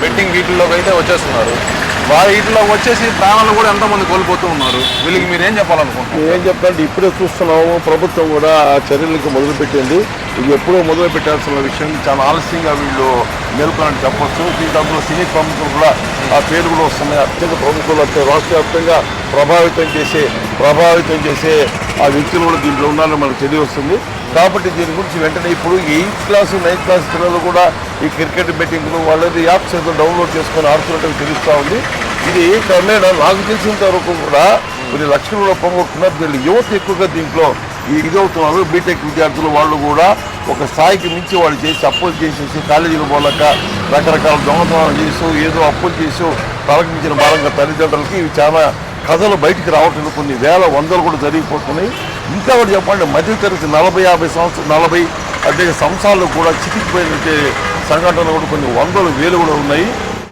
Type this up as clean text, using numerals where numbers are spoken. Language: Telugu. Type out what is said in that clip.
బెట్టింగ్ వీటిల్లోకి అయితే వచ్చేస్తున్నారు. వీటిలో వచ్చేసి ప్రాణాలు కూడా ఎంతోమంది కోల్పోతూ ఉన్నారు. వీళ్ళకి మీరు ఏం చెప్పాలనుకుంటున్నారు? ఏం చెప్తాంటే ఇప్పుడే చూస్తున్నాము, ప్రభుత్వం కూడా చర్యలకు మొదలుపెట్టింది. ఇది ఎప్పుడో మొదలు పెట్టాల్సిన విషయం. చాలా ఆలస్యంగా వీళ్ళు మేల్కొనని చెప్పొచ్చు. దీంట్లో సినీ ప్రముఖులు కూడా ఆ పేరు కూడా వస్తున్నాయి. అత్యంత ప్రముఖులు రాష్ట్ర వ్యాప్తంగా ప్రభావితం చేసే ఆ వ్యక్తులు కూడా దీంట్లో ఉన్నారని మనకు తెలియవస్తుంది. కాబట్టి దీని గురించి వెంటనే ఇప్పుడు 8th క్లాస్ 9th క్లాస్ పిల్లలు కూడా ఈ క్రికెట్ బెట్టింగ్లు వాళ్ళది యాప్స్ ఏదో డౌన్లోడ్ చేసుకొని ఆడుతున్నట్టు తెలుస్తూ ఉంది. ఇది క్రమేణా నాకు తెలిసినంత వరకు కూడా కొన్ని లక్షల రూపంలో వీళ్ళు యువత ఎక్కువగా దీంట్లో ఇదవుతున్నారు. బీటెక్ విద్యార్థులు వాళ్ళు కూడా ఒక స్థాయికి మించి వాళ్ళు చేసి అప్పులు చేసేసి కాలేజీలు పోలేక రకరకాల దొంగతనాలు చేస్తూ ఏదో అప్పులు చేసి తలకు మించిన భారంగా తల్లిదండ్రులకి ఇవి చాలా కథలు బయటికి రావట్లేదు. కొన్ని వేల వందలు కూడా జరిగిపోతున్నాయి. ఇంకా కూడా చెప్పండి, మధ్యతరగతి 40-50 సంవత్సరాలు 40 సంవత్సరాలు కూడా చితికిపోయిన సంఘటనలు కూడా కొన్ని వందలు వేలు కూడా ఉన్నాయి.